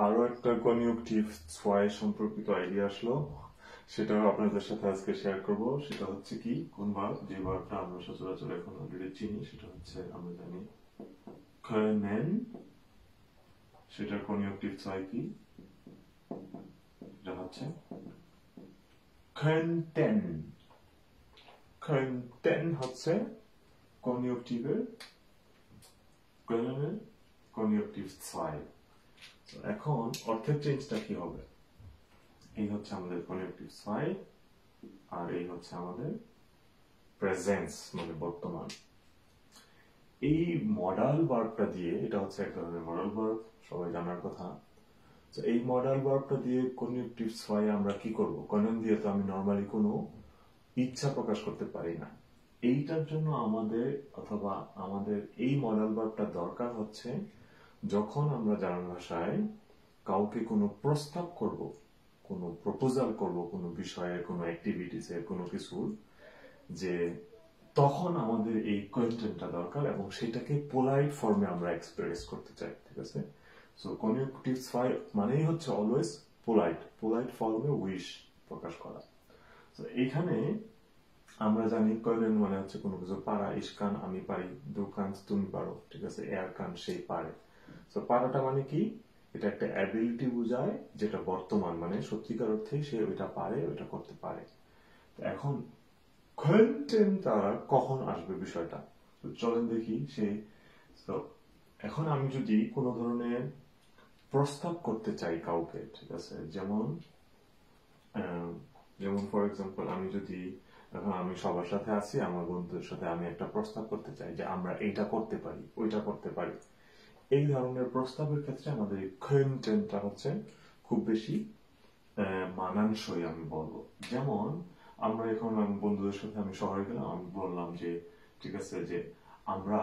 আরো একটা কনজুগটিভ ছয় সম্পর্কিত আইডিয়া আসলো, সেটাও আপনাদের সাথে আজকে শেয়ার করব। সেটা হচ্ছে কি, কোন ভার্ব, যে ভার্বটা আমরা সচরাচর এখন অলরেডি চিনি, সেটা হচ্ছে আমরা জানি können। সেটার কনজুগটিভ ছয় কি, এটা হচ্ছে könnten। könnten হচ্ছে কনজুগটিভের können কনজুগটিভ ছয়। এখন অর্থের চেঞ্জটা কি হবে? এই হচ্ছে আমাদের কনজুগটিভ ছয়, আর এই হচ্ছে আমাদের প্রেজেন্স মানে বর্তমান। এই মডাল ভার্বটা দিয়ে, এটা হচ্ছে এক ধরনের মডাল ভার্ব, সবাই জানার কথা। তো এই মডাল ভার্বটা দিয়ে কনজুগটিভ ছয় আমরা কি করব? কনন দিয়ে তো আমি নরমালি কোনো ইচ্ছা প্রকাশ করতে পারি না। এইটার জন্য আমাদের অথবা আমাদের এই মডাল ভার্বটা দরকার হচ্ছে যখন আমরা জার্মান ভাষায় কাউকে কোনো প্রস্তাব করব, কোনো প্রপোজাল করব, কোনো বিষয়ে, কোনো অ্যাক্টিভিটিসের, কোনো কিছুর, যে তখন আমাদের এই কন্টেন্টটা দরকার এবং সেটাকে পোলাইট ফর্মে আমরা এক্সপ্রেস করতে চাই। ঠিক আছে? সো কনজুগটিভ ছয় মানেই হচ্ছে অলওয়েজ পোলাইট, পোলাইট ফর্মে উইশ প্রকাশ করা। তো এইখানে আমরা জানি কয়নেন মানে হচ্ছে কোনো কিছু পারা, ইস্কান আমি পারি, দুকান তুমি পারো, ঠিক আছে, এয়ার কান সেই পারে। তো পারাটা মানে কি, এটা একটা অ্যাবিলিটি বোঝায়, যেটা বর্তমান মানে সত্যিকার অর্থে সে ওইটা পারে, ওইটা করতে পারে। এখন könnten তারা কখন আসবে বিষয়টা, তো চলেন দেখি সেই। তো এখন আমি যদি কোনো ধরনের প্রস্তাব করতে চাই কাউকে, ঠিক আছে, যেমন যেমন ফর এক্সাম্পল আমি যদি এখন আমি সবার সাথে আছি, আমার বন্ধুদের সাথে আমি একটা প্রস্তাব করতে চাই যে আমরা এইটা করতে পারি, ওইটা করতে পারি, এই ধরনের প্রস্তাবের ক্ষেত্রে আমাদের könntenটা হচ্ছে খুব বেশি মানানসই আমি বলবো। যেমন আমরা এখন বন্ধুদের সাথে আমি শহরে গেলাম, আমি বললাম যে ঠিক আছে যে আমরা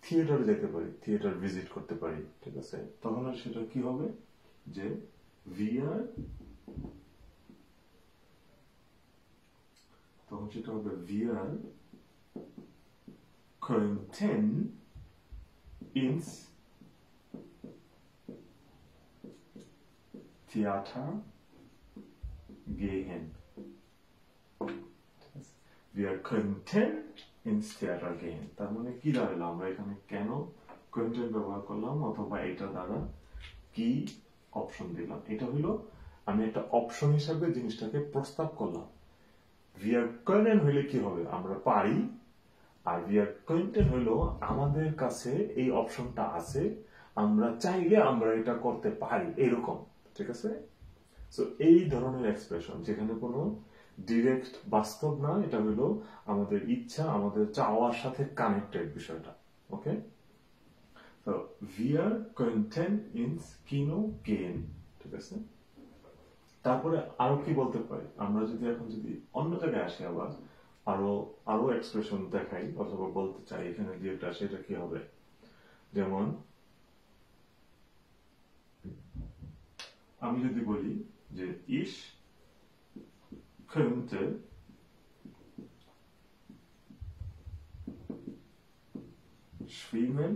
থিয়েটারে যেতে পারি, থিয়েটার ভিজিট করতে পারি, ঠিক আছে, তখন আর সেটা কি হবে যে wir, তখন সেটা হবে wir könnten ins Theater gehen। Wir könnten ins Theater gehen, তার মানে কি দাঁড়ালো, আমরা এখানে কেন könnten ব্যবহার করলাম অথবা এটা দ্বারা কি অপশন দিলাম, এটা হলো আমি একটা অপশন হিসাবে জিনিসটাকে প্রস্তাব করলাম। wir können হইলে কি হবে, আমরা পারি, আর wir könnten হইলো আমাদের কাছে এই অপশনটা আছে, আমরা চাইলে আমরা এটা করতে পারি, এরকম। ঠিক আছে? সো এই ধরনের এক্সপ্রেশন যেখানে কোনো ডিরেক্ট বাস্তব না, এটা হলো আমাদের ইচ্ছা, আমাদের চাওয়ার সাথে কানেক্টেড বিষয়টা। ওকে, তো wir könnten ins Kino gehen। ঠিক আছে, তারপরে আরো কি বলতে পারি আমরা, যদি এখন যদি অন্য জায়গায় আসি, আবার আরো আরো এক্সপ্রেশন দেখাই অথবা বলতে চাই, এখানে যেটা সেটা কি হবে, যেমন আমি যদি বলি যে ich könnte schwimmen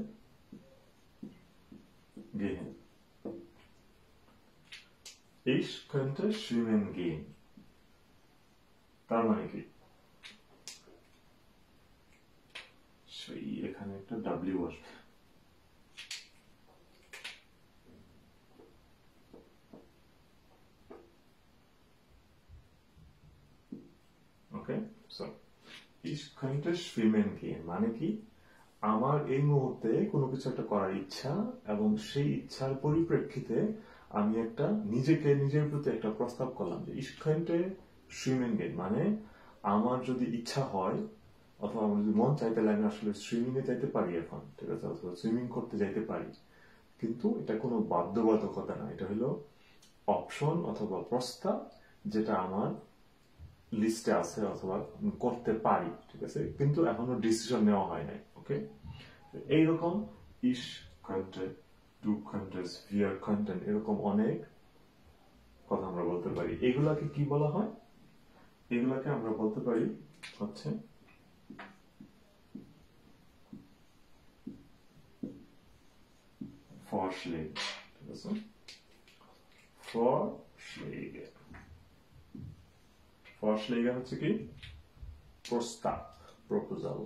gehen। Ich könnte schwimmen gehen, তার মানে কি, এখানে একটা ডাব্লিউ আসবে। ওকে, so ich könnte schwimmen gehen মানে কি, আমার এই মুহূর্তে কোনো কিছু একটা করার ইচ্ছা, এবং সেই ইচ্ছার পরিপ্রেক্ষিতে আমি একটা নিজেকে নিজের প্রতি একটা প্রস্তাব করলাম যে ich könnte schwimmen gehen মানে আমার যদি ইচ্ছা হয় অথবা আমার যদি মন চাই, তাহলে আমি আসলে সুইমিং এ যাইতে পারি এখন, ঠিক আছে, অথবা সুইমিং করতে যাইতে পারি। কিন্তু এটা কোনো বাধ্যবাধকতা না, এটা হলো অপশন অথবা প্রস্তাব, যেটা আমার লিস্টে আছে অথবা করতে পারি, ঠিক আছে, কিন্তু এখনো ডিসিশন নেওয়া হয় নাই। ওকে, এইরকম ich könnte, du könntest, wir könnten, এরকম অনেক কথা আমরা বলতে পারি। এগুলাকে কি বলা হয়, এগুলাকে আমরা বলতে পারি হচ্ছে Vorschläge। ঠিক আছে, Vorschläge. Vorschläge হচ্ছে কি প্রস্তাব, প্রপোজাল,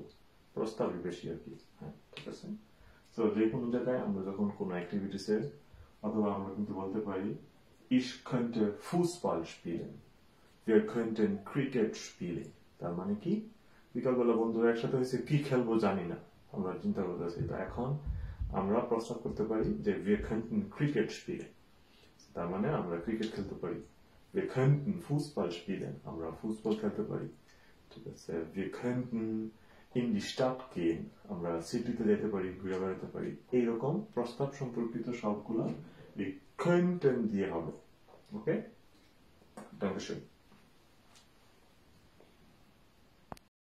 প্রস্তাবই বেশি আর কি। হ্যাঁ, ঠিক আছে। তো যে কোনো জায়গায় আমরা যখন কোনো অ্যাক্টিভিটিসে, অথবা আমরা কিন্তু বলতে পারি ich könnte Fußball spielen, wir könnten Cricket spielen। তার মানে কি বিকালবেলা বন্ধুরা একসাথে হয়েছে কি খেলবো জানি না, আমরা চিন্তা করতেছি, তো এখন আমরা প্রস্তাব করতে পারি যে wir könnten Cricket spielen, তার মানে আমরা ক্রিকেট খেলতে পারি। wir könnten Fußball spielen, আমরা ফুটবল খেলতে পারি। ঠিক আছে। wir könnten in die Stadt gehen, আমরা সিটিতে যেতে পারি, ঘুরে বেড়াতে পারি। এইরকম প্রস্তাব সম্পর্কিত সবগুলা এই könnten দিয়ে হবে। ওকে, Dankeschön।